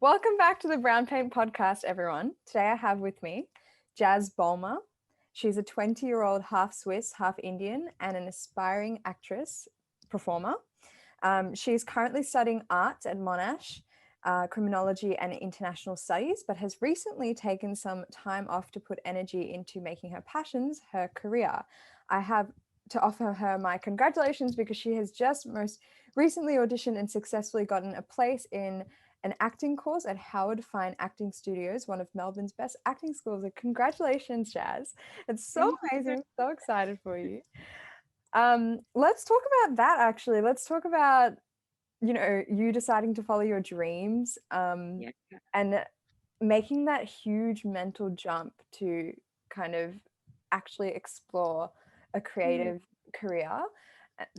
Welcome back to the Brown Paint Podcast, everyone. Today I have with me Jazz Bolmer. She's a 20-year-old half Swiss, half Indian, and an aspiring actress performer. She's currently studying art at Monash, criminology and international studies, but has recently taken some time off to put energy into making her passions her career. I have to offer her my congratulations because she has just most recently auditioned and successfully gotten a place in an acting course at Howard Fine Acting Studios, one of Melbourne's best acting schools. And congratulations, Jazz. It's so amazing. I'm so excited for you. Let's talk about that, actually. Let's talk about, you deciding to follow your dreams and making that huge mental jump to kind of actually explore a creative career.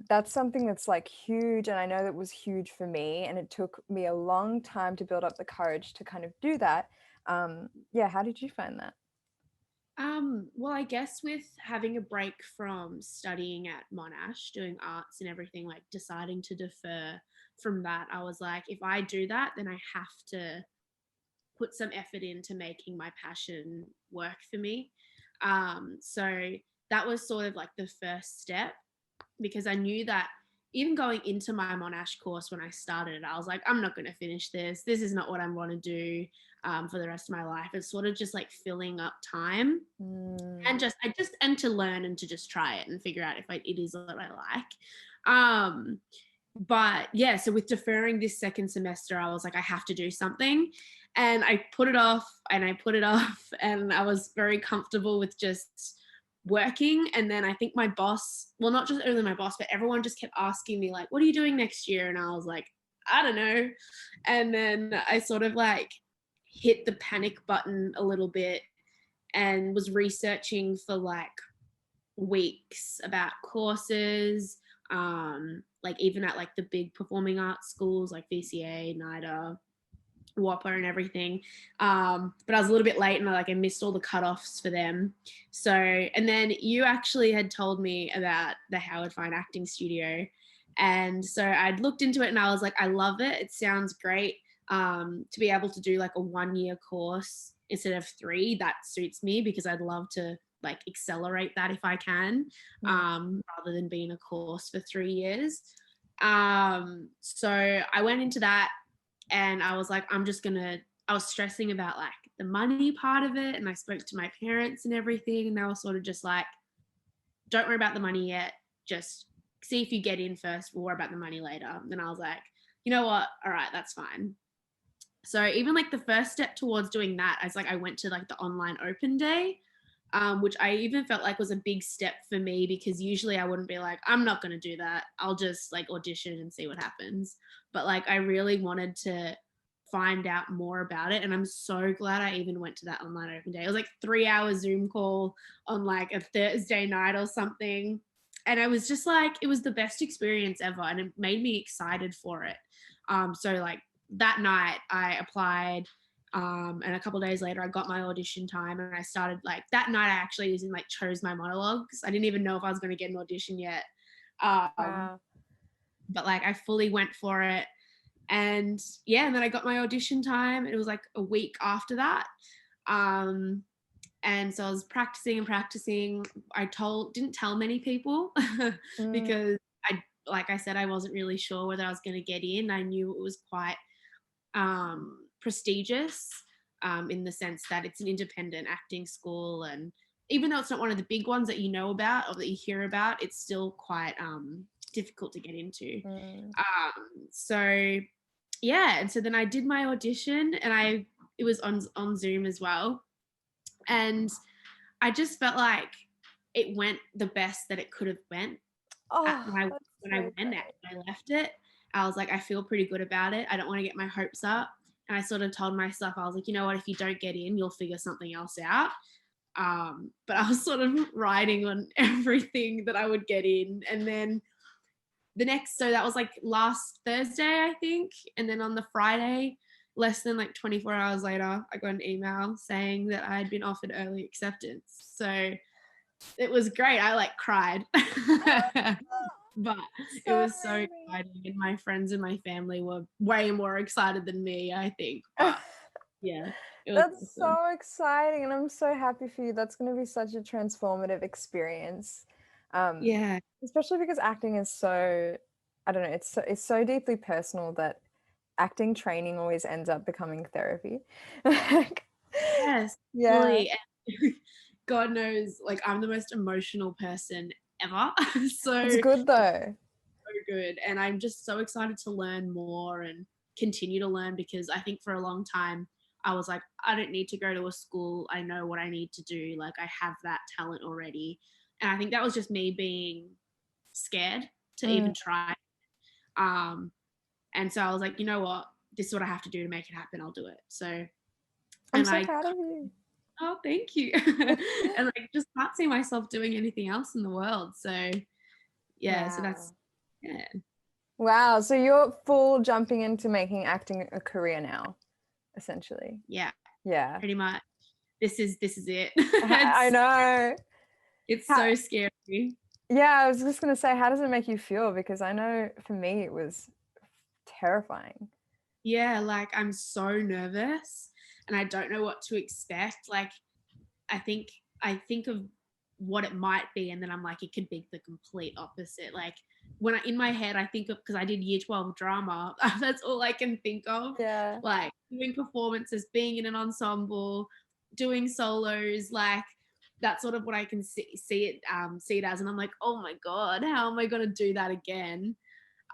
That's something that's like huge, and I know that was huge for me, and it took me a long time to build up the courage to kind of do that. How did you find that? Well, I guess with having a break from studying at Monash, doing arts and everything, like deciding to defer from that, I was like, if I do that, then I have to put some effort into making my passion work for me. So that was sort of like the first step, because I knew that even going into my Monash course when I started it, I was like, I'm not going to finish this. This is not what I want to do for the rest of my life. It's sort of just like filling up time and to learn and to just try it and figure out if it is what I like. But yeah, so with deferring this second semester, I was like, I have to do something. And I put it off and I put it off, and I was very comfortable with just working. And then I think my boss, well, not just only my boss, but everyone just kept asking me, like, what are you doing next year? And I was like, I don't know. And then I sort of like hit the panic button a little bit and was researching for like weeks about courses, like even at like the big performing arts schools like VCA, NIDA, Whopper and everything. But I was a little bit late, and I missed all the cutoffs for them. So, and then you actually had told me about the Howard Fine Acting Studio. And so I'd looked into it and I was like, I love it. It sounds great. To be able to do like a 1-year course instead of 3, that suits me, because I'd love to like accelerate that if I can, rather than being a course for 3 years. So I went into that, and I was like, I was stressing about like the money part of it. And I spoke to my parents and everything. And they were sort of just like, don't worry about the money yet. Just see if you get in first. We'll worry about the money later. And I was like, you know what? All right, that's fine. So even like the first step towards doing that, I went to like the online open day, which I even felt like was a big step for me, because usually I wouldn't be like, I'm not going to do that. I'll just like audition and see what happens. But like I really wanted to find out more about it. And I'm so glad I even went to that online open day. It was like 3-hour Zoom call on like a Thursday night or something. And I was just like, it was the best experience ever. And it made me excited for it. So like that night I applied, and a couple of days later I got my audition time, and I started like that night I actually chose my monologues. I didn't even know if I was going to get an audition yet. Wow. But like I fully went for it. And yeah, and then I got my audition time, and it was like a week after that. And so I was practicing and practicing. Didn't tell many people because like I said, I wasn't really sure whether I was going to get in. I knew it was quite prestigious, in the sense that it's an independent acting school, and even though it's not one of the big ones that you know about or that you hear about, it's still quite difficult to get into. So yeah, and so then I did my audition, and it was on Zoom as well, and I just felt like it went the best that it could have went. When I went out, I left it, I was like, I feel pretty good about it. I don't want to get my hopes up. And I sort of told myself, I was like, you know what, if you don't get in, you'll figure something else out. But I was sort of riding on everything that I would get in. And then so that was like last Thursday, I think. And then on the Friday, less than like 24 hours later, I got an email saying that I had been offered early acceptance. So it was great. I like cried. But it So was so exciting, and my friends and my family were way more excited than me, I think. But yeah, it was That's awesome. so exciting, and I'm so happy for you. That's going to be such a transformative experience, um, Yeah. especially because acting is so, I don't know, it's so deeply personal that acting training always ends up becoming therapy. Like, Yes, yeah, fully. And God knows, like I'm the most emotional person ever. it's So good though. good. And I'm just so excited to learn more and continue to learn, because I think for a long time I was like, I don't need to go to a school. I know what I need to do. Like I have that talent already. And I think that was just me being scared to Mm, even try. Um, and so I was like, you know what? This is what I have to do to make it happen. I'll do it. So, I'm and so I, proud of you. oh, thank you. And I just can't see myself doing anything else in the world. So, yeah, so that's, Wow. yeah. Wow. So you're full jumping into making acting a career now, essentially. Yeah, Yeah. pretty much. This is it. I know. It's How, so scary. yeah, I was just gonna say, how does it make you feel? Because I know for me it was terrifying. Yeah, like I'm so nervous and I don't know what to expect. Like I think I think of what it might be, and then I'm like, it could be the complete opposite. Like when I in my head I think of, because I did year 12 drama, that's all I can think of. Yeah. Like doing performances, being in an ensemble, doing solos, like that's sort of what I can see it as. And I'm like, oh my God, how am I gonna do that again?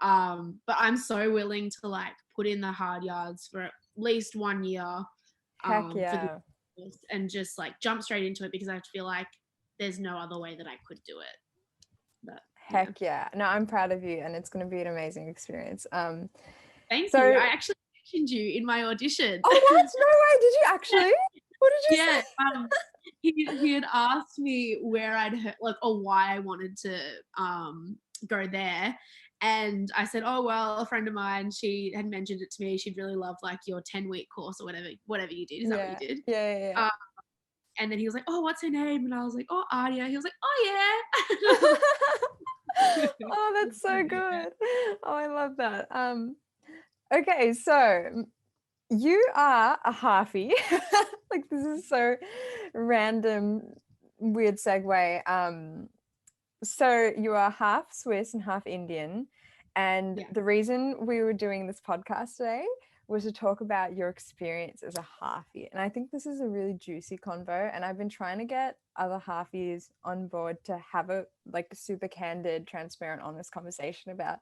But I'm so willing to like put in the hard yards for at least 1 year Heck for the yeah. and just like jump straight into it, because I feel like there's no other way that I could do it. But yeah. Heck yeah. No, I'm proud of you and it's gonna be an amazing experience. Thank you. So I actually mentioned you in my audition. oh what? No way, did you actually? What did you Yeah. say? He had asked me where I'd heard, like, or why I wanted to go there. And I said, oh, well, a friend of mine, she had mentioned it to me. She'd really love like your 10-week course or whatever you did. Is that what you Yeah. did? Yeah, yeah, Uh, and then he was like, oh, what's her name? And I was like, oh, Adia. He was like, oh, yeah. yeah. Oh, that's so Yeah. good. Oh, I love that. Okay, so you are a halfie. Like this is so random, weird segue. So you are half Swiss and half Indian. And Yeah. the reason we were doing this podcast today was to talk about your experience as a halfie. And I think this is a really juicy convo. And I've been trying to get other halfies on board to have a like super candid, transparent, honest conversation about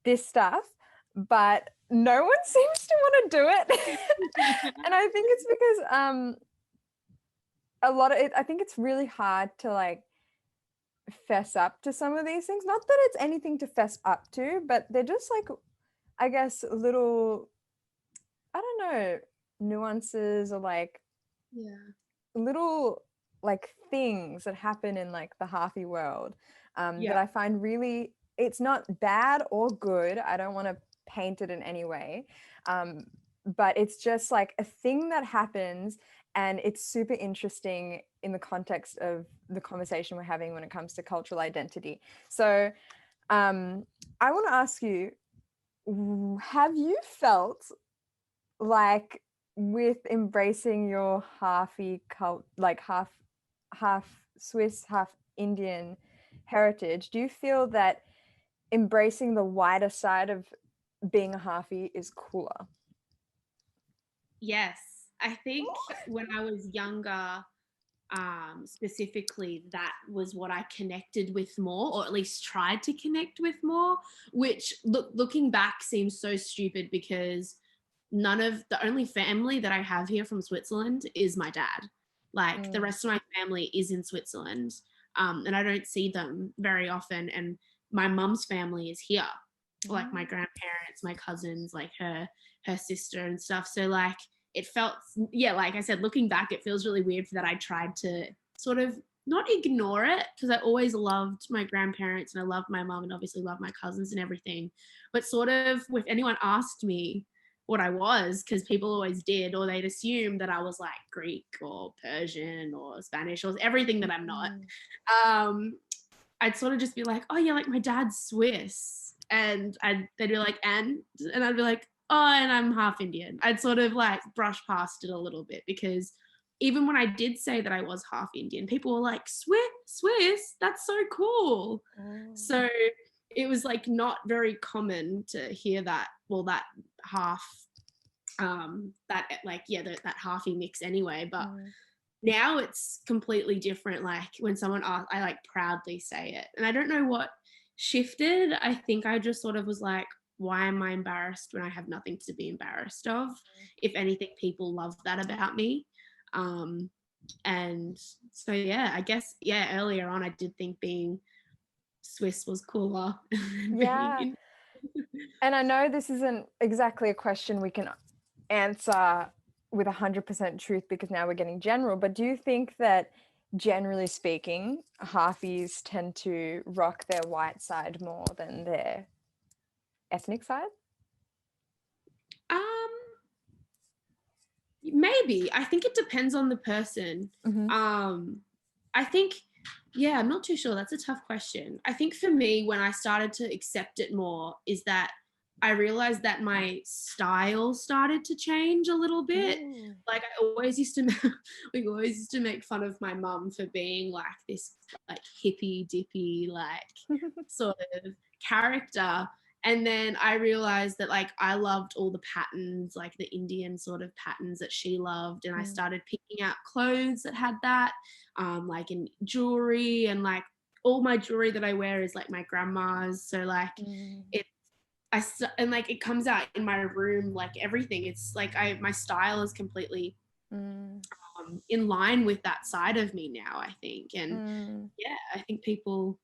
this stuff. But no one seems to want to do it. And I think it's because a lot of it, I think it's really hard to like fess up to some of these things. Not that it's anything to fess up to, but they're just like, I guess, little, I don't know, nuances or like Yeah. little like things that happen in like the halfy world that Yeah. I find really, it's not bad or good. I don't want to paint it in any way. But it's just like a thing that happens and it's super interesting in the context of the conversation we're having when it comes to cultural identity. So I want to ask you, have you felt like with embracing your halfy cult, like half Swiss, half Indian heritage, do you feel that embracing the wider side of being a halfie is cooler? Yes. I think when I was younger, specifically, that was what I connected with more, or at least tried to connect with more, which looking back seems so stupid, because the only family that I have here from Switzerland is my dad. Like the Mm, rest of my family is in Switzerland, and I don't see them very often. And my mum's family is here, like my mm, grandparents, my cousins, like her sister and stuff. So like it felt, yeah, like I said, looking back, it feels really weird that I tried to sort of not ignore it, because I always loved my grandparents and I loved my mum and obviously loved my cousins and everything. But sort of, if anyone asked me what I was, because people always did, or they'd assume that I was like Greek or Persian or Spanish or everything that I'm not. mm. Um, I'd sort of just be like, oh yeah, like my dad's Swiss. And they'd be like, and I'd be like, oh, and I'm half Indian. I'd sort of like brush past it a little bit, because even when I did say that I was half Indian, people were like, Swiss, that's so cool. Oh. So it was like not very common to hear that, well, that half, that like, yeah, that halfy mix anyway. But now it's completely different. Like when someone asks, I like proudly say it. And I don't know what shifted. I think I just sort of was like, why am I embarrassed when I have nothing to be embarrassed of? If anything, people love that about me. And so, yeah, I guess, yeah, earlier on, I did think being Swiss was cooler than Yeah. being And I know this isn't exactly a question we can answer with 100% truth, because now we're getting general, but do you think that generally speaking, halfies tend to rock their white side more than their ethnic side? Maybe. I think it depends on the person. I think, yeah, I'm not too sure. That's a tough question. I think for me, when I started to accept it more, is that I realized that my style started to change a little bit. Like I always used to, we always used to make fun of my mum for being like this like hippy dippy like sort of character. And then I realized that like I loved all the patterns, like the Indian sort of patterns that she loved. And I started picking out clothes that had that, like in jewelry, and like all my jewelry that I wear is like my grandma's. So like and like it comes out in my room, like everything. It's like my style is completely in line with that side of me now, I think. And yeah, I think people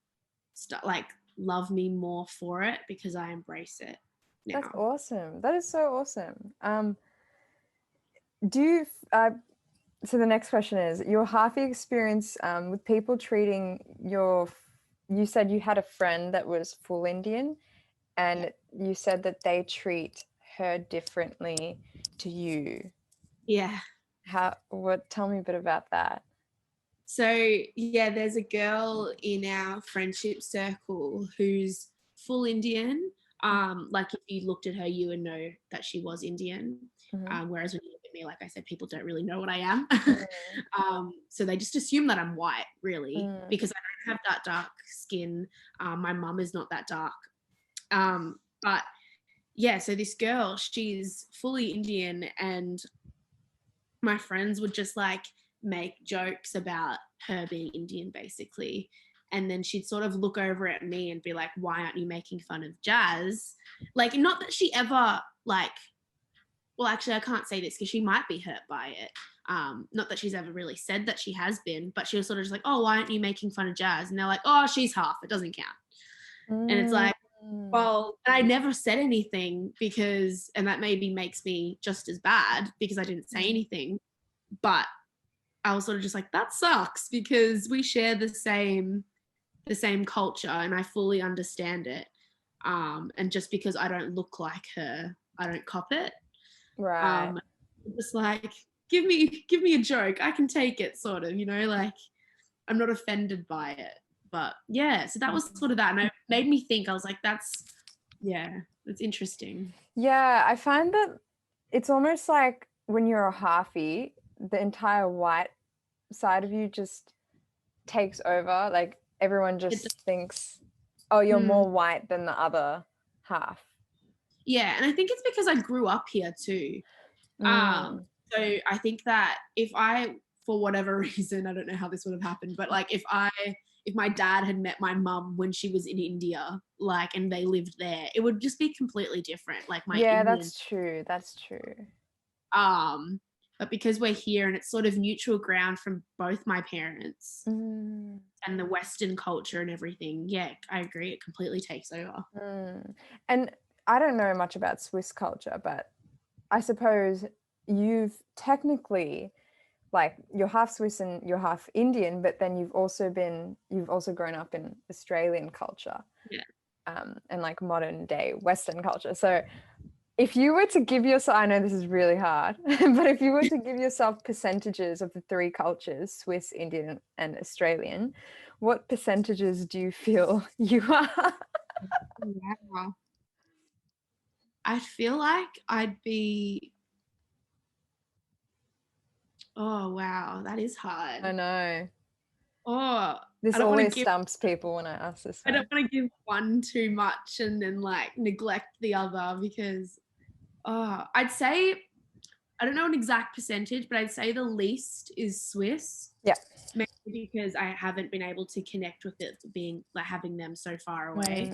like love me more for it because I embrace it now. That's awesome. That is so awesome. Do you so the next question is your halfie experience with people treating you said you had a friend that was full Indian, and you said that they treat her differently to you. Yeah. Tell me a bit about that. So yeah, there's a girl in our friendship circle who's full Indian. Like if you looked at her, you would know that she was Indian. Whereas when you look at me, like I said, people don't really know what I am. So they just assume that I'm white, really, because I don't have that dark skin. My mum is not that dark. But yeah, so this girl, she's fully Indian, and my friends would just like make jokes about her being Indian, basically. And then she'd sort of look over at me and be like, why aren't you making fun of Jazz? Like, not that she ever like, well, actually, I can't say this because she might be hurt by it. Not that she's ever really said that she has been, but she was sort of just like, oh, why aren't you making fun of Jazz? And they're like, oh, she's half, it doesn't count. And it's like, well, I never said anything because, and that maybe makes me just as bad because I didn't say anything. But I was sort of just like, that sucks because we share the same culture and I fully understand it. And just because I don't look like her, I don't cop it. Right. Just like, give me a joke. I can take it, sort of, you know, like I'm not offended by it. But yeah, so that was sort of that. And it made me think, I was like, that's interesting. Yeah, I find that it's almost like when you're a halfie, the entire white side of you just takes over. Like everyone just thinks, oh, you're more white than the other half. Yeah, and I think it's because I grew up here too. So I think that if I, for whatever reason, I don't know how this would have happened, but like if my dad had met my mum when she was in India, like, and they lived there, it would just be completely different. Like my yeah, Indian, that's true. That's true. But because we're here and it's sort of neutral ground from both my parents and the Western culture and everything, yeah, I agree. It completely takes over. And I don't know much about Swiss culture, but I suppose you've technically, like, you're half Swiss and you're half Indian, but then you've also grown up in Australian culture, and like modern day Western culture. So if you were to give yourself, I know this is really hard, but if you were to give yourself percentages of the three cultures, Swiss, Indian, and Australian, what percentages do you feel you are? Yeah. I feel like I'd be, oh wow, that is hard. I know. Oh, This I don't want to always give stumps people when I ask this I one. don't want to give one too much and then like neglect the other because I'd say I don't know an exact percentage, but I'd say the least is Swiss. Yeah. Maybe because I haven't been able to connect with it being like having them so far away.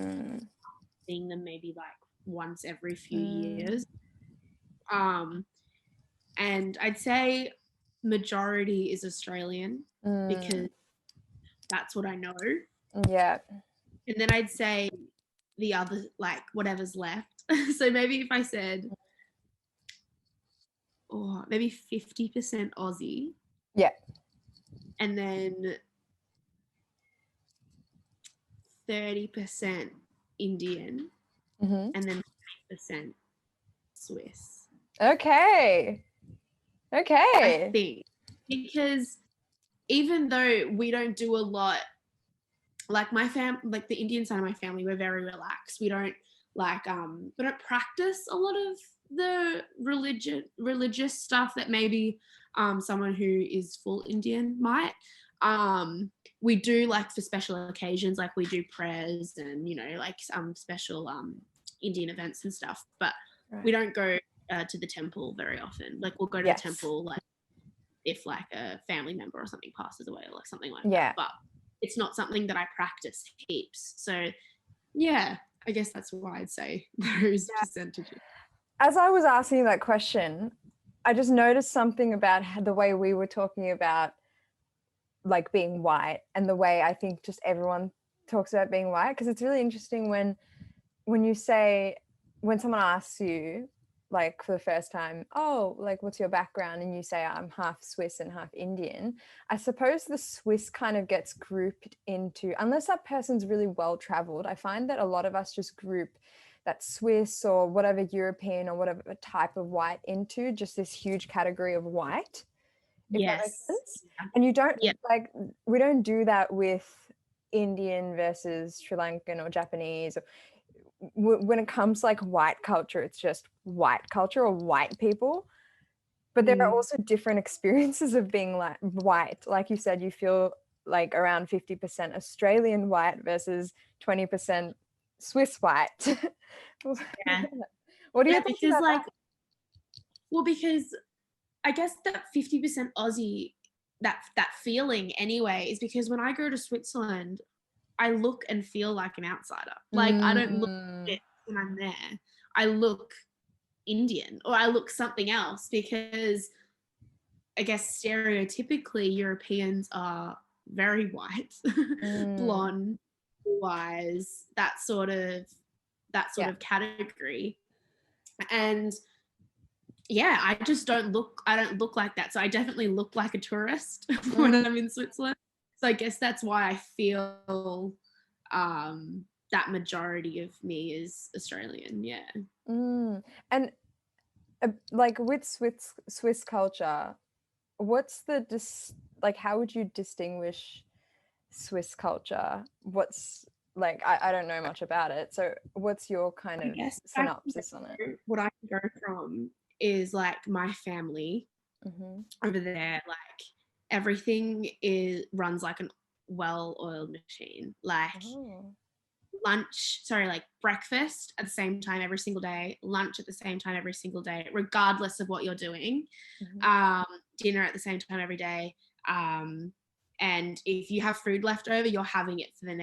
Seeing them maybe like once every few years. And I'd say majority is Australian because that's what I know. Yeah. And then I'd say the other, like whatever's left. So maybe if I said, maybe 50% Aussie. Yeah. And then 30% Indian. And then 5% Swiss. Okay. I think because even though we don't do a lot, like like the Indian side of my family, we're very relaxed. We don't practice a lot of the religious stuff that maybe someone who is full Indian might. We do like for special occasions, like we do prayers and like some special Indian events and stuff, but we don't go to the temple very often. Like we'll go to the temple like if like a family member or something passes away or like something like that, but it's not something that I practice heaps. So yeah, I guess that's why I'd say those percentages. As I was asking that question, I just noticed something about the way we were talking about like being white and the way I think just everyone talks about being white, because it's really interesting when someone asks you like for the first time, oh, like what's your background, and you say I'm half Swiss and half Indian. I suppose the Swiss kind of gets grouped into, unless that person's really well traveled, I find that a lot of us just group that Swiss or whatever European or whatever type of white into just this huge category of white, if that makes sense. And you don't like, we don't do that with Indian versus Sri Lankan or Japanese. When it comes to like white culture, it's just white culture or white people. But there are also different experiences of being like white. Like you said, you feel like around 50% Australian white versus 20% Swiss white. Yeah. What do you think about like that? Well, because I guess that 50% Aussie, that feeling anyway, is because when I go to Switzerland, I look and feel like an outsider. Like I don't look it when I'm there. I look Indian or I look something else because I guess stereotypically Europeans are very white, blonde, blue-eyes, that sort of category. And I don't look like that. So I definitely look like a tourist when I'm in Switzerland. So I guess that's why I feel that majority of me is Australian. Yeah. And like with Swiss culture, what's like, how would you distinguish Swiss culture? What's like, I don't know much about it. So what's your kind of synopsis on it? What I can go from is like my family over there, like everything runs like a well-oiled machine. Like breakfast at the same time every single day, lunch at the same time every single day, regardless of what you're doing, dinner at the same time every day, and if you have food left over, you're having it for the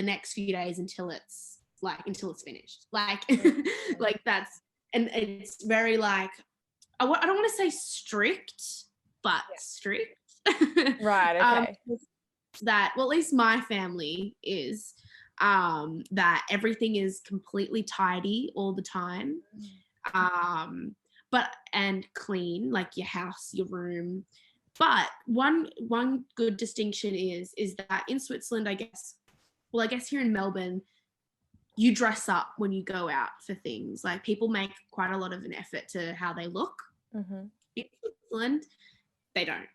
next few days until it's finished. Like like that's, and it's very like, I don't want to say strict, but strict. Right. Okay. That, well, at least my family is, that everything is completely tidy all the time, and clean, like your house, your room. But one good distinction is that in Switzerland, I guess here in Melbourne, you dress up when you go out for things. Like people make quite a lot of an effort to how they look. In Switzerland, they don't.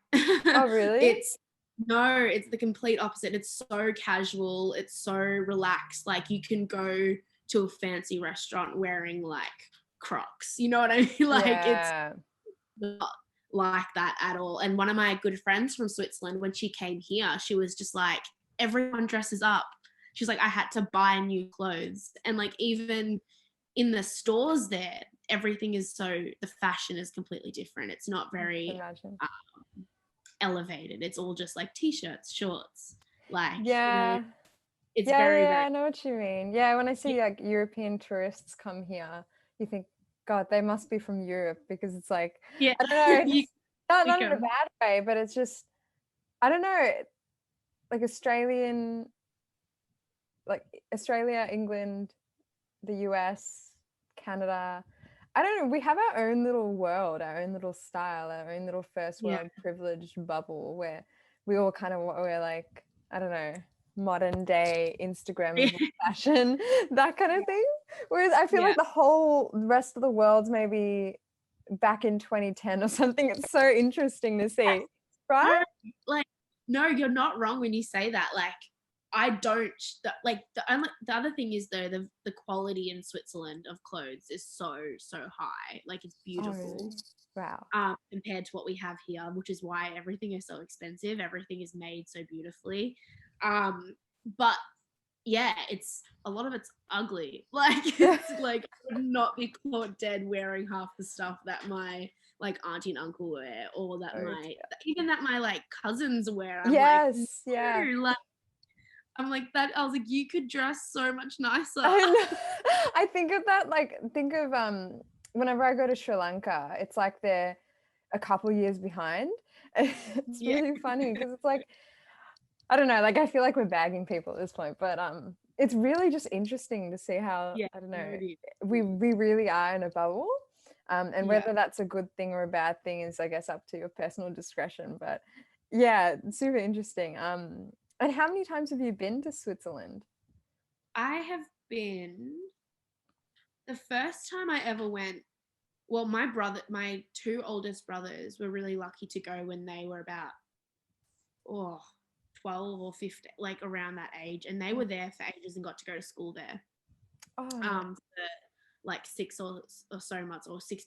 Oh, really? No, it's the complete opposite. It's so casual. It's so relaxed. Like you can go to a fancy restaurant wearing like Crocs. You know what I mean? Like it's Yeah. not like that at all. And one of my good friends from Switzerland, when she came here, she was just like, everyone dresses up. She's like, I had to buy new clothes. And like even in the stores there, everything is so, the fashion is completely different. It's not very Imagine. elevated. It's all just like t-shirts, shorts, like, you know, Yeah. it's Yeah, very, yeah, very, I know what you mean. Yeah, when I see like European tourists come here, you think, God, they must be from Europe because it's like, yeah, I don't know, you it's not pick in a 'em. bad way, but it's just, I don't know, like like Australia, England, the US, Canada. I don't know. We have our own little world, our own little style, our own little first Yeah, world privileged bubble where we all kind of we're like, I don't know, modern day yeah, Instagrammable fashion, that kind of thing. Whereas I feel yeah. like the whole rest of the world's maybe back in 2010 or something. It's so interesting to see, right? No, like, no, you're not wrong when you say that. Like, I don't like the other thing is though the quality in Switzerland of clothes is so high. Like it's Oh, really? beautiful. Wow. Compared to what we have here, which is why everything is so expensive. Everything is made so beautifully. But yeah, it's a lot of it's ugly. Like it's like I would not be caught dead wearing half the stuff that my like auntie and uncle wear, or that Oh, my even that my like cousins wear. I'm like, yes, yeah. no, like I'm like that. I was like, you could dress so much nicer. I know. I think of that, like, think of whenever I go to Sri Lanka, it's like they're a couple years behind. It's Yeah, really funny because it's like, I don't know, like I feel like we're bagging people at this point, but it's really just interesting to see how, yeah, I don't no, know, it is. we really are in a bubble. And Yeah. whether that's a good thing or a bad thing is, I guess, up to your personal discretion. But yeah, super interesting. And how many times have you been to Switzerland? I have been the first time I ever went. Well, my two oldest brothers were really lucky to go when they were about oh 12 or 15, like around that age, and they were there for ages and got to go to school there Oh, no. for like or so months, or months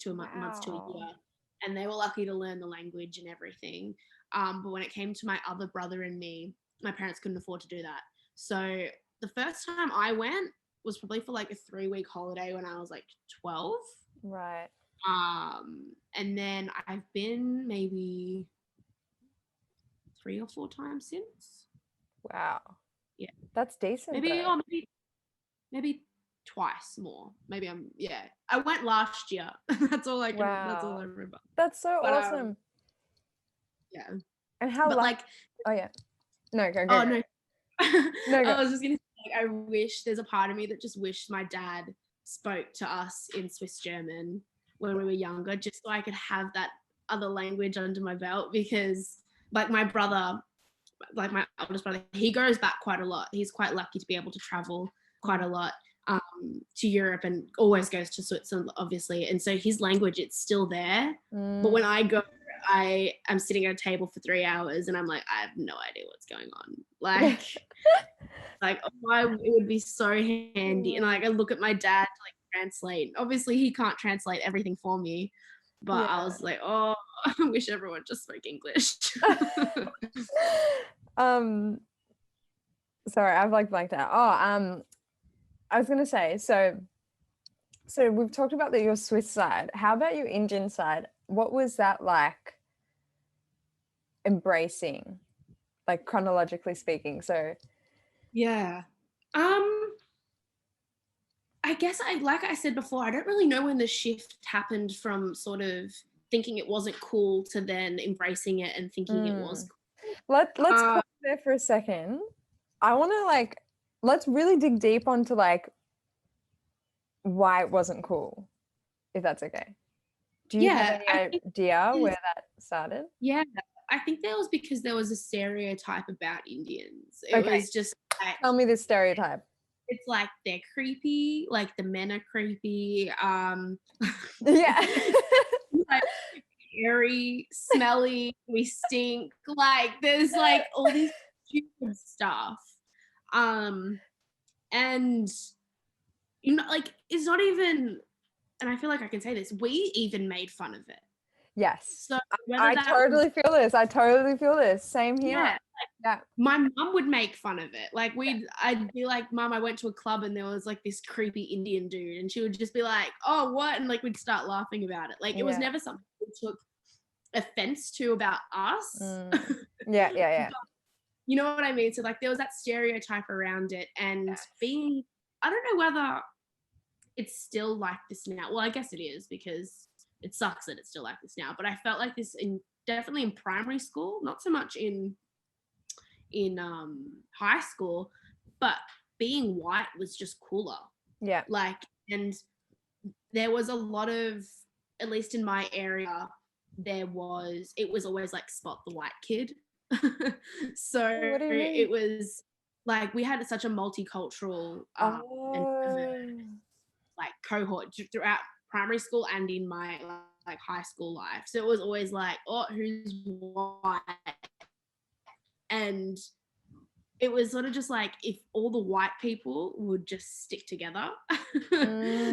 to a Wow. year, and they were lucky to learn the language and everything. But when it came to my other brother and me, my parents couldn't afford to do that. So the first time I went was probably for like a 3-week holiday when I was like 12. Right. And then I've been maybe 3 or 4 times since. Wow. Yeah, That's decent maybe, though. or maybe twice more. Maybe yeah. I went last year. That's all I Wow. remember. That's so But awesome. yeah. And how But lucky. like, Oh yeah. No, go, go, oh go. no, No, go. I was just gonna say, like, I wish there's a part of me that just wished my dad spoke to us in Swiss German when we were younger, just so I could have that other language under my belt. Because like my brother, like my oldest brother, he goes back quite a lot. He's quite lucky to be able to travel quite a lot to Europe, and always goes to Switzerland, obviously. And so his language, it's still there. But when I go, I am sitting at a table for 3 hours and I'm like, I have no idea what's going on. Like it would be so handy. And like I look at my dad to like translate. Obviously he can't translate everything for me. But I Yeah. was like, oh, I wish everyone just spoke English. um, sorry, I've like blanked out. I was gonna say, so we've talked about your Swiss side. How about your Indian side? What was that like embracing, like chronologically speaking? So Yeah. I guess like I said before, I don't really know when the shift happened from sort of thinking it wasn't cool to then embracing it and thinking it was cool. let's pause there for a second. I want to let's really dig deep onto like why it wasn't cool, if that's okay. Do you have Yeah, any I think idea where that started? yeah, I think that was because there was a stereotype about Indians. It Okay, was just like tell me this stereotype. it's like they're creepy, like the men are creepy. Yeah. Like, hairy, smelly, we stink. Like there's like all these stupid stuff. And you know, like it's not even, and I feel like I can say this, we even made fun of it. Yes. So whether I that was, totally feel this. I totally feel this. Same here. yeah, Yeah. my mum would make fun of it. Like I'd be like, Mum, I went to a club and there was like this creepy Indian dude, and she would just be like, oh, what? And like we'd start laughing about it. Like it was Yeah. never something we took offense to about us. Yeah, yeah. But you know what I mean? So like there was that stereotype around it, and Yes. being, I don't know whether it's still like this now. Well, I guess it is, because it sucks that it's still like this now. But I felt like this in definitely in primary school, not so much in high school, but being white was just cooler. Yeah. Like, and there was a lot of, at least in my area, it was always like spot the white kid. So What do you mean? it was like we had such a multicultural and diverse like cohort throughout primary school and in my like high school life. So it was always like, oh, who's white? And it was sort of just like if all the white people would just stick together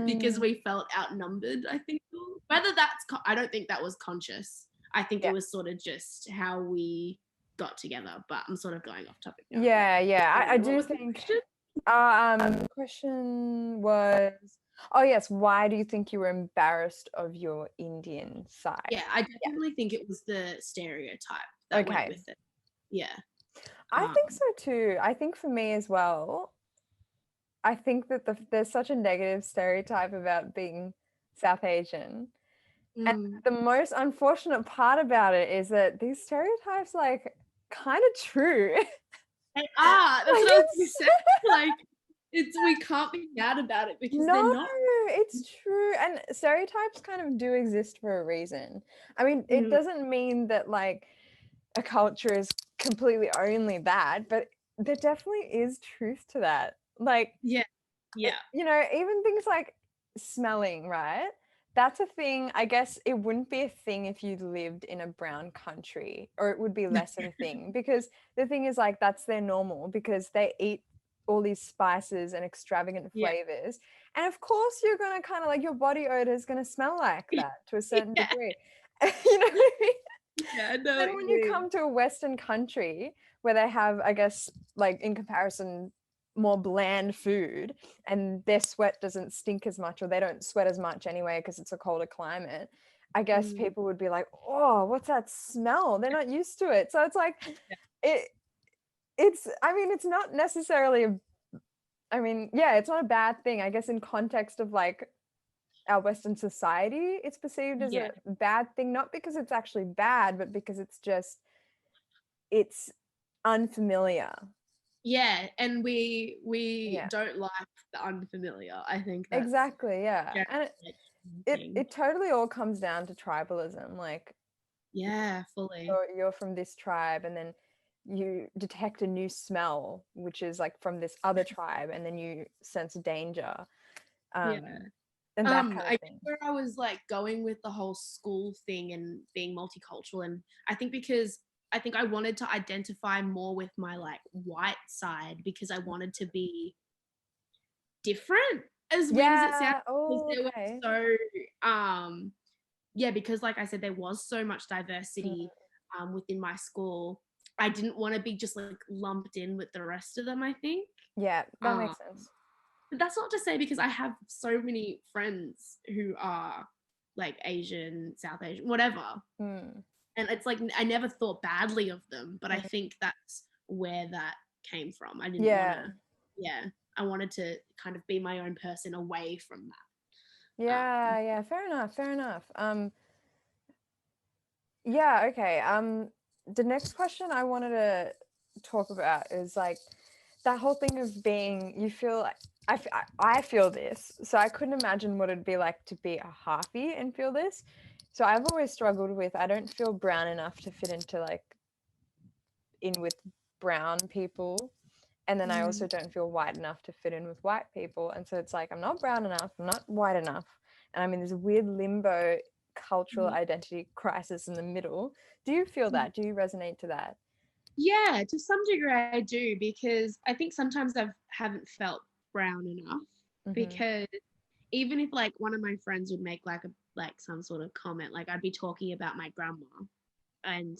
because we felt outnumbered, I think. Whether that's, I don't think that was conscious. I think it was sort of just how we got together, but I'm sort of going off topic now. Yeah. I do was the think question? the question was, oh yes, why do you think you were embarrassed of your Indian side? Yeah, I definitely think it was the stereotype that went with it. Yeah. I think so too. I think for me as well, I think that there's such a negative stereotype about being South Asian. And the most unfortunate part about it is that these stereotypes like kind of true. They are. That's what I was going to say. Like, we can't be mad about it because they're not. It's true. And stereotypes kind of do exist for a reason. I mean, it doesn't mean that like a culture is completely only bad, but there definitely is truth to that. Like, yeah, you know, even things like smelling, right? That's a thing. I guess it wouldn't be a thing if you lived in a brown country, or it would be less of a thing, because the thing is like that's their normal, because they eat all these spices and extravagant flavors. And of course you're going to kind of like, your body odor is going to smell like that to a certain degree. You know what I mean? Yeah, no. Then when you come to a Western country where they have, I guess, like in comparison, more bland food, and their sweat doesn't stink as much, or they don't sweat as much anyway because it's a colder climate, I guess people would be like, oh, what's that smell? They're not used to it. So it's like, I mean, it's not necessarily it's not a bad thing. I guess in context of like our Western society, it's perceived as a bad thing, not because it's actually bad, but because it's unfamiliar. Yeah, and we don't like the unfamiliar. I think that's exactly, yeah. And it totally all comes down to tribalism. Like, fully. You're from this tribe, and then you detect a new smell, which is like from this other tribe, and then you sense danger. And that kind of thing. Where I was like going with the whole school thing and being multicultural, and I think because I wanted to identify more with my like white side, because I wanted to be different, as weird as it sounds. There was because like I said, there was so much diversity within my school. I didn't want to be just like lumped in with the rest of them, I think. Yeah, that makes sense. But that's not to say, because I have so many friends who are like Asian, South Asian, whatever. And it's like, I never thought badly of them, but I think that's where that came from. I didn't want to, I wanted to kind of be my own person away from that. Yeah, fair enough. Yeah, okay. The next question I wanted to talk about is like that whole thing of being, you feel like, I feel this, so I couldn't imagine what it'd be like to be a halfie and feel this. So I've always struggled with, I don't feel brown enough to fit into like in with brown people, and then I also don't feel white enough to fit in with white people, and so it's like I'm not brown enough, I'm not white enough, and I'm in this weird limbo cultural identity crisis in the middle. Do you feel that? Do you resonate to that? Yeah, to some degree I do, because I think sometimes I haven't felt brown enough, because even if like one of my friends would make like some sort of comment, like I'd be talking about my grandma, and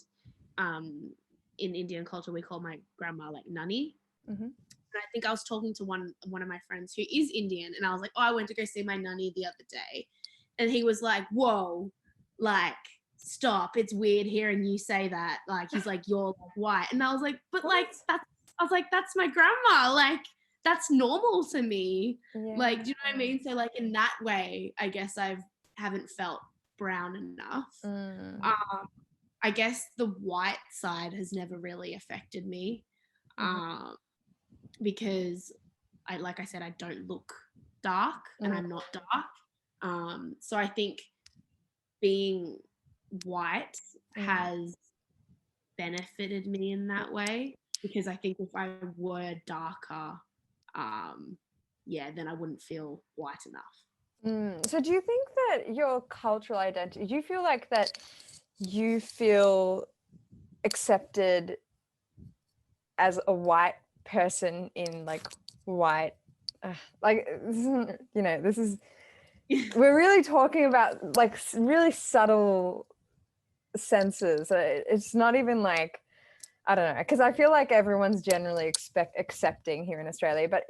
in Indian culture we call my grandma like nani. And I think I was talking to one of my friends who is Indian, and I was like, oh, I went to go see my nani the other day, and he was like, whoa, like stop, it's weird hearing you say that, like he's like, you're like white. And I was like, but like that's my grandma, like that's normal to me. Like, do you know what I mean? So like in that way I guess I haven't felt brown enough. I guess the white side has never really affected me, because like I said, I don't look dark and I'm not dark. So I think being white has benefited me in that way, because I think if I were darker, then I wouldn't feel white enough. So do you think that your cultural identity, do you feel like that you feel accepted as a white person in like white, like, this is, we're really talking about like really subtle senses. It's not even like, I don't know, because I feel like everyone's generally accepting here in Australia, but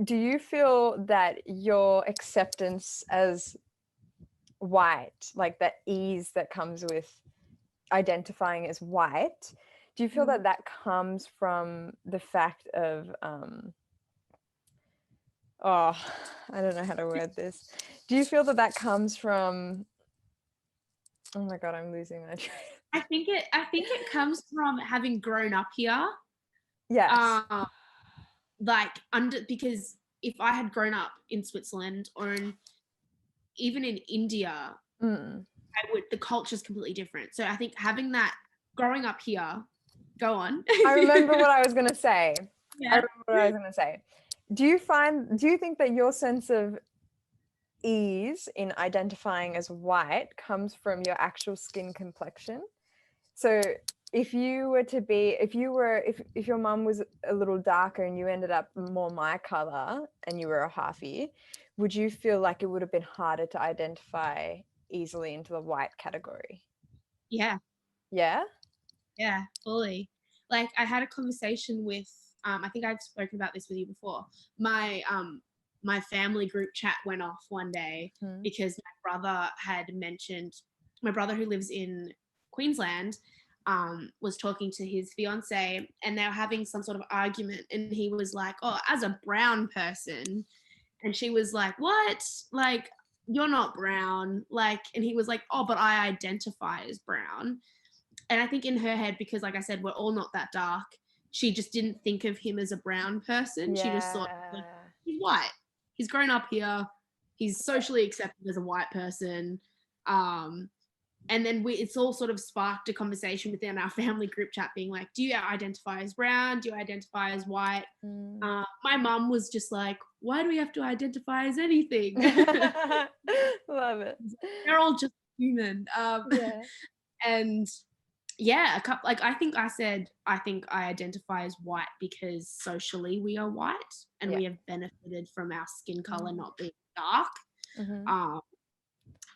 do you feel that your acceptance as white, like that ease that comes with identifying as white, do you feel that that comes from the fact of I don't know how to word this. Do you feel that that comes from, oh my god, I'm losing my train. I think it comes from having grown up here. Yes. Because if I had grown up in Switzerland or even in India, the culture's completely different. So I think having that, growing up here, go on. I remember what I was going to say. Do you think that your sense of ease in identifying as white comes from your actual skin complexion? So if your mum was a little darker and you ended up more my color and you were a halfie, would you feel like it would have been harder to identify easily into the white category? Yeah, fully. Like I had a conversation with I think I've spoken about this with you before. My family group chat went off one day because my brother who lives in Queensland was talking to his fiance, and they were having some sort of argument, and he was like, oh, as a brown person, and she was like, what, like you're not brown, like, and he was like, oh, but I identify as brown. And I think in her head, because like I said, we're all not that dark, she just didn't think of him as a brown person. She just thought, like, he's white, he's grown up here, he's socially accepted as a white person. And then it's all sort of sparked a conversation within our family group chat being like, do you identify as brown? Do you identify as white? My mum was just like, why do we have to identify as anything? Love it. They're all just human. And yeah, I think I identify as white because socially we are white and we have benefited from our skin color not being dark.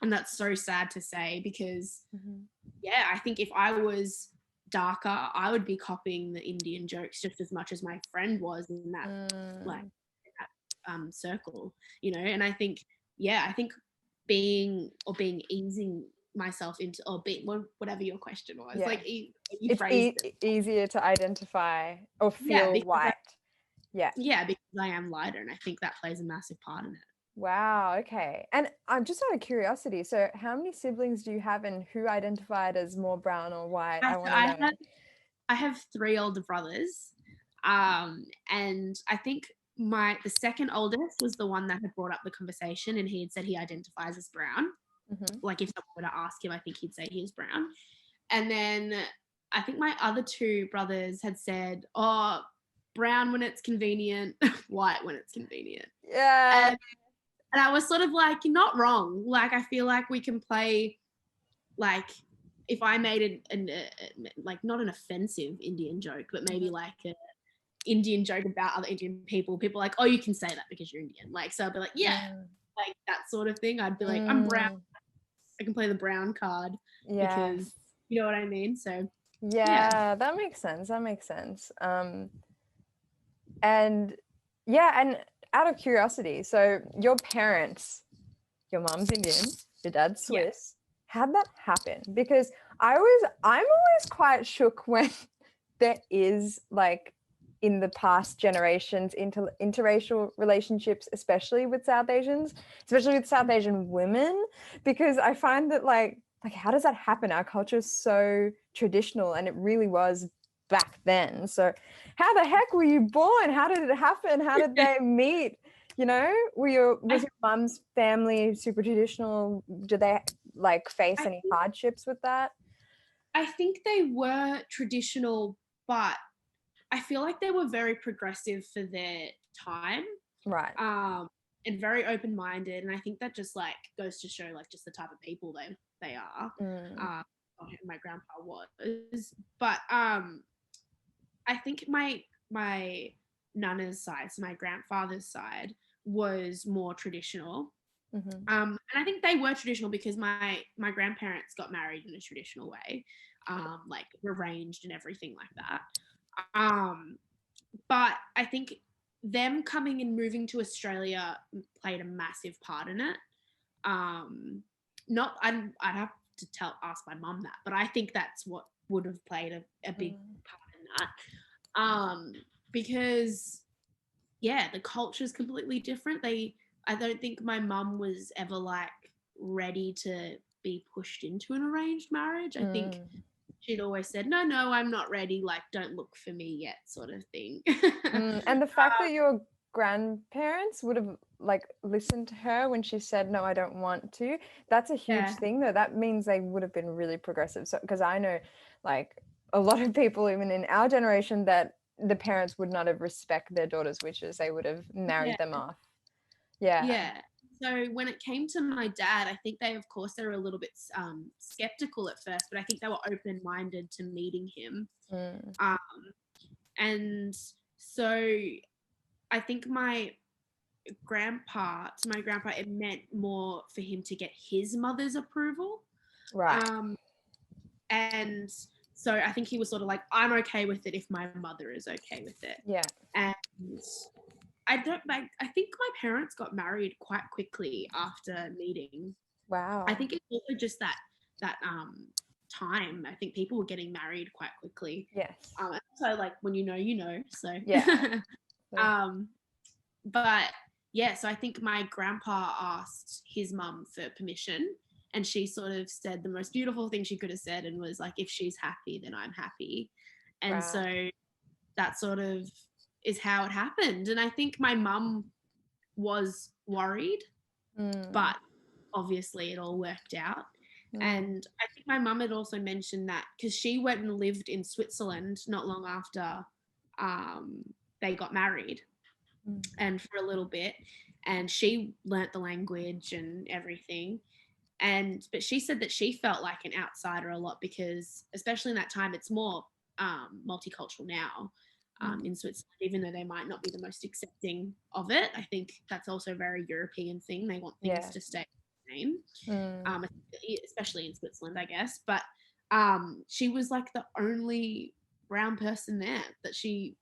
And that's so sad to say because, I think if I was darker, I would be copying the Indian jokes just as much as my friend was in that circle, And I think, easing myself into, or being, whatever your question was, like you phrased it. Easier to identify or feel white. Because I am lighter, and I think that plays a massive part in it. Wow, okay. And I'm just out of curiosity, so how many siblings do you have and who identified as more brown or white? I have 3 older brothers. And I think the second oldest was the one that had brought up the conversation, and he had said he identifies as brown. Like if someone were to ask him, I think he'd say he was brown. And then I think my other 2 brothers had said, oh, brown when it's convenient, white when it's convenient. Yeah. And I was sort of like, you're not wrong. Like, I feel like we can play, like, if I made like, not an offensive Indian joke, but maybe like a Indian joke about other Indian people are like, oh, you can say that because you're Indian. Like, so I'd be like, yeah, like that sort of thing. I'd be like, I'm brown. I can play the brown card because, you know what I mean? So, yeah, that makes sense. And yeah, and out of curiosity, so your parents, your mom's Indian, your dad's Swiss. How'd that happen? Because I'm always quite shook when there is, like, in the past generations, interracial relationships, especially with South Asians, especially with South Asian women, because I find that like how does that happen? Our culture is so traditional, and it really was back then. So how the heck were you born? How did it happen? How did they meet? You know, was your mum's family super traditional? Did they like face any hardships with that? I think they were traditional, but I feel like they were very progressive for their time. Right. And very open-minded. And I think that just like goes to show like just the type of people they are. My grandpa was. But I think my nana's side, so my grandfather's side, was more traditional. And I think they were traditional because my grandparents got married in a traditional way, like arranged and everything like that. But I think them coming and moving to Australia played a massive part in it. I'd have to ask my mum that, but I think that's what would have played a big part in that. Because the culture is completely different. I don't think my mum was ever like ready to be pushed into an arranged marriage. I think she'd always said, no, I'm not ready. Like, don't look for me yet, sort of thing. And the fact that your grandparents would have like listened to her when she said, no, I don't want to, that's a huge thing though. That means they would have been really progressive. So, because I know like a lot of people, even in our generation, that the parents would not have respected their daughter's wishes. They would have married them off. Yeah. So when it came to my dad, I think they were a little bit skeptical at first, but I think they were open-minded to meeting him. And so I think my grandpa, it meant more for him to get his mother's approval. Right. And so I think he was sort of like, I'm okay with it if my mother is okay with it. Yeah. And I think my parents got married quite quickly after meeting. Wow. I think it's also just that time. I think people were getting married quite quickly. Yes. So like when you know. So yeah. But yeah, so I think my grandpa asked his mum for permission, and she sort of said the most beautiful thing she could have said, and was like, if she's happy, then I'm happy. And so that sort of is how it happened. And I think my mum was worried, but obviously it all worked out. And I think my mum had also mentioned that because she went and lived in Switzerland not long after they got married, and for a little bit, and she learnt the language and everything. But she said that she felt like an outsider a lot because, especially in that time, it's more multicultural now. In Switzerland, even though they might not be the most accepting of it. I think that's also a very European thing. They want things to stay the same, especially in Switzerland, I guess. But she was like the only brown person there that she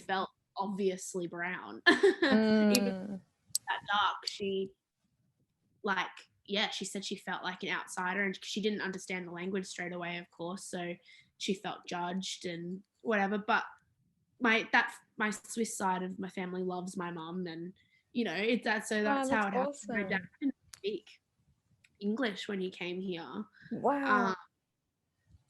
felt obviously brown. Even that dark, she said she felt like an outsider, and she didn't understand the language straight away, of course, so she felt judged and whatever. But my Swiss side of my family loves my mum, and that's how it happened. Awesome. My dad didn't speak English when he came here. Wow.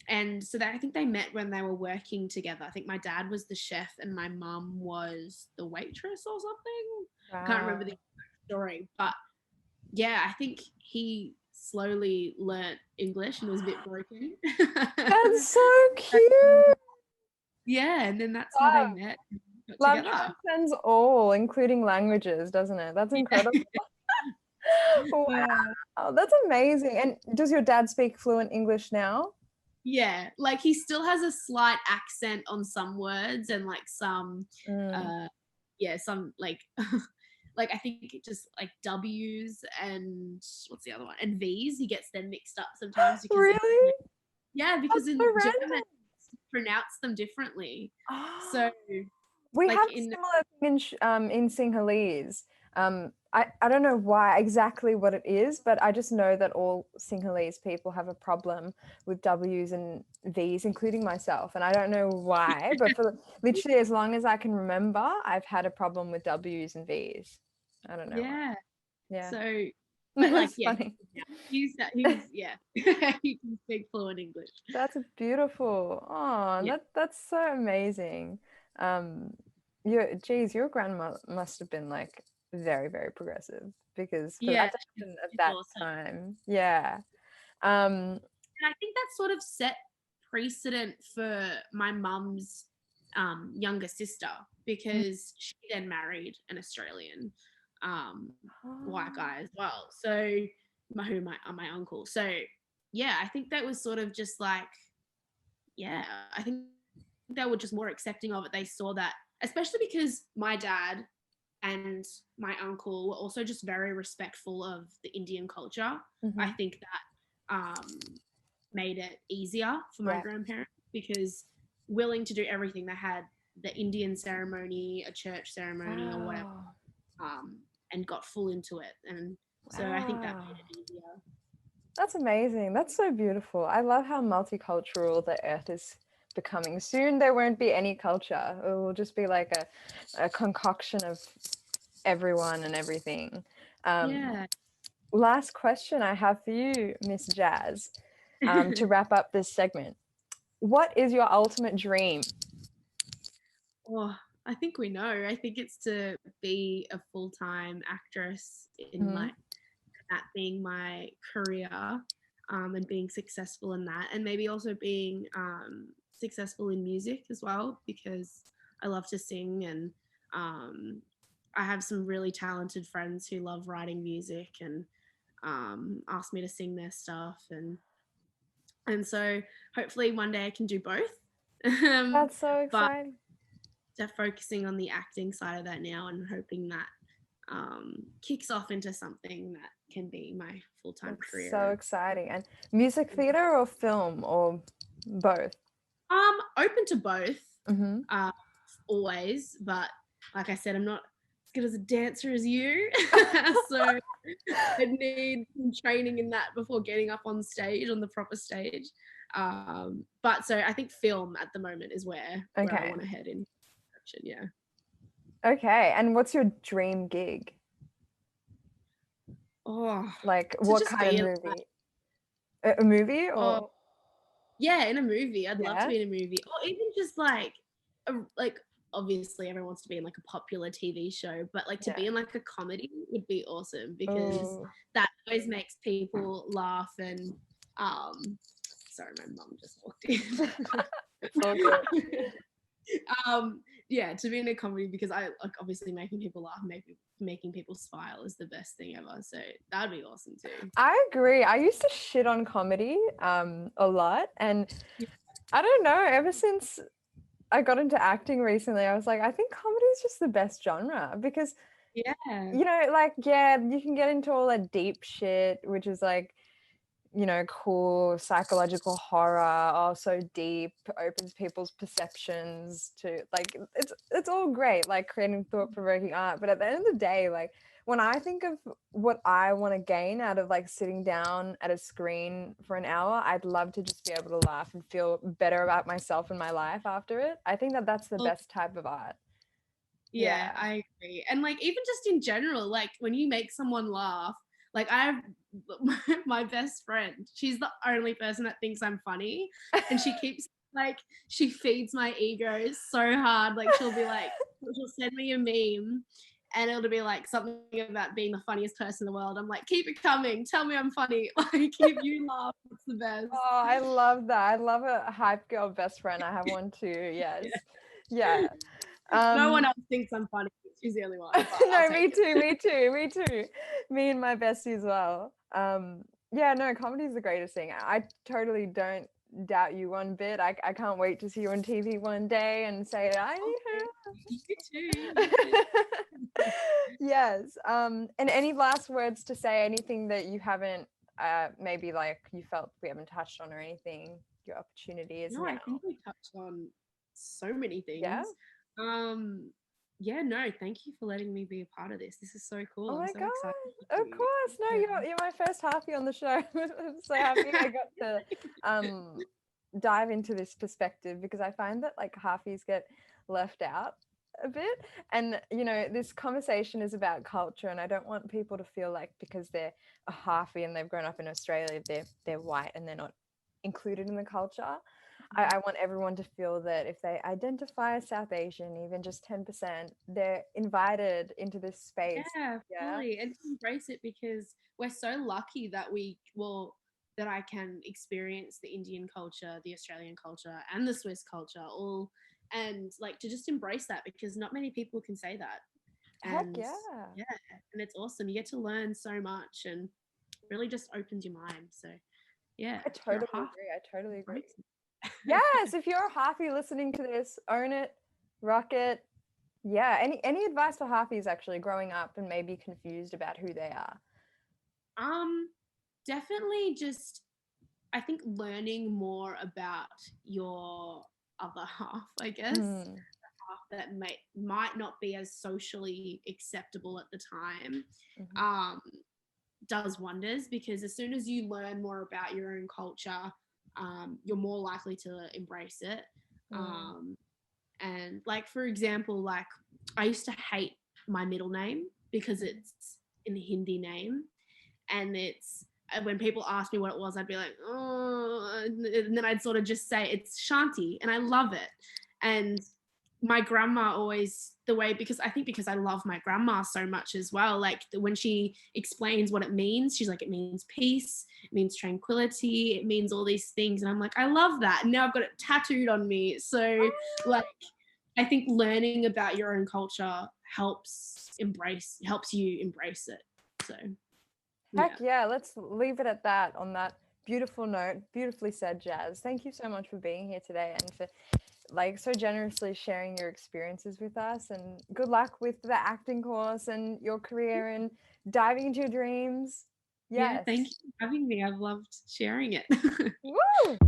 And so I think they met when they were working together. I think my dad was the chef and my mum was the waitress or something. Wow. Can't remember the story, but yeah, I think he slowly learnt English and was a bit broken. That's so cute. Yeah, and then that's how they met. Love transcends all, including languages, doesn't it? That's incredible. Wow, that's amazing. And does your dad speak fluent English now? Yeah, like he still has a slight accent on some words and like some Mm. uh some like like I think it just like W's and what's the other one? And V's. He gets them mixed up sometimes because Really? because That's so in German random. pronounce them differently. So Oh, we like have a in similar thing in Sinhalese. I don't know why exactly what it is, but I just know that all Sinhalese people have a problem with W's and V's, including myself. And I don't know why, but for literally as long as I can remember, I've had a problem with W's and V's. I don't know why. yeah. Yeah, So but like that's funny. he's yeah. He can speak fluent English. That's beautiful. Oh, Yeah. that's so amazing. Your grandma must have been like very, very progressive because for Yeah, that to happen at it's that awesome. time, yeah. Um, And I think that sort of set precedent for my mum's younger sister because she then married an Australian white oh, guy as well. So my uncle. So yeah, I think that was sort of just like yeah, I think they were just more accepting of it. They saw that, especially because my dad and my uncle were also just very respectful of the Indian culture. I mhm, think that made it easier for my yeah. grandparents because willing to do everything. They had the Indian ceremony, a church ceremony, or whatever, Wow. um, and got full into it. And so I think that Wow. made it easier. That's amazing. That's so beautiful. I love how multicultural the earth is becoming. Soon there won't be any culture. It will just be like a concoction of everyone and everything. Um, Yeah. Last question I have for you, Miss Jazz, to wrap up this segment. What is your ultimate dream? Oh, I think we know. I think it's to be a full-time actress in Mhm. like that being my career, and being successful in that, and maybe also being successful in music as well because I love to sing and um, I have some really talented friends who love writing music and ask me to sing their stuff and so hopefully one day I can do both. That's so But exciting. just focusing on the acting side of that now and hoping that kicks off into something that can be my full-time That's so career. exciting. And music theater or film or both? Open to both, Hmm. uh, always, but like I said, I'm not as good as a dancer as you, so I need some training in that before getting up on stage on the proper stage. But so I think film at the moment is where I Okay. want to head in direction. Yeah. Okay. And what's your dream gig? Oh, Like to what just kind of be in, movie? A movie oh, or yeah, in a movie. I'd love to yeah? be in a movie, or even just like obviously everyone wants to be in like a popular TV show, but like to Yeah. be in like a comedy would be awesome because Oh, that always makes people laugh and sorry, my mum just walked in. it's all good. Yeah, to be in a comedy because I like obviously making people laugh, making people smile is the best thing ever. So that'd be awesome too. I agree. I used to shit on comedy a lot, and Yeah. I don't know, ever since I got into acting recently, I was like, I think comedy is just the best genre because, Yeah. like, yeah, you can get into all that deep shit, which is like, cool psychological horror, also deep, opens people's perceptions to like it's all great, like creating thought-provoking art. But at the end of the day, like when I think of what I want to gain out of like sitting down at a screen for an hour, I'd love to just be able to laugh and feel better about myself and my life after it. I think that that's the best type of art. Yeah, Yeah. I agree. And like even just in general, like when you make someone laugh, like I have my best friend, she's the only person that thinks I'm funny. And she keeps like she feeds my ego so hard. Like she'll send me a meme and it'll be like something about being the funniest person in the world. I'm like, keep it coming. Tell me I'm funny. Like if you laugh, it's the best. Oh, I love that. I love a hype girl best friend. I have one too. Yes. Yeah. Yeah. No one Um, else thinks I'm funny. She's the only one. No, me too. Me and my bestie as well. Yeah, no, comedy is the greatest thing. I totally don't doubt you one bit. I can't wait to see you on TV one day and say, I You too. Yes. And any last words to say, anything that you haven't maybe like you felt we haven't touched on or anything, your opportunity is No, now. I think we touched on so many things. Yeah. Yeah, no, thank you for letting me be a part of this. This is so cool. Oh I'm my so God. excited. Of course. No, you're my first halfie on the show. I'm so happy I got to dive into this perspective, because I find that like halfies get left out a bit. And this conversation is about culture, and I don't want people to feel like because they're a halfie and they've grown up in Australia, they're white and they're not included in the culture. I want everyone to feel that if they identify as South Asian, even just 10%, they're invited into this space. Yeah, fully. And to embrace it, because we're so lucky that that I can experience the Indian culture, the Australian culture, and the Swiss culture all, and like to just embrace that, because not many people can say that. Heck And yeah. and it's awesome. You get to learn so much, and really just opens your mind. So yeah, I totally agree. Yes, if you're a halfie listening to this, own it, rock it. Yeah, any advice for halfies actually growing up and maybe confused about who they are? Definitely just, I think, learning more about your other half, I guess. Half that might not be as socially acceptable at the time. Does wonders, because as soon as you learn more about your own culture, you're more likely to embrace it. And like, for example, like I used to hate my middle name because it's in the Hindi name, and it's when people ask me what it was, I'd be like, oh, and then I'd sort of just say it's Shanti, and I love it. And my grandma always, because I love my grandma so much as well, like when she explains what it means, she's like, it means peace, it means tranquility, it means all these things, and I'm like, I love that, and now I've got it tattooed on me. So like, I think learning about your own culture helps you embrace it. So heck yeah, let's leave it at that, on that beautiful note. Beautifully said, Jazz. Thank you so much for being here today and for like so generously sharing your experiences with us, and good luck with the acting course and your career and diving into your dreams. Yes. Yeah, thank you for having me. I've loved sharing it. Woo!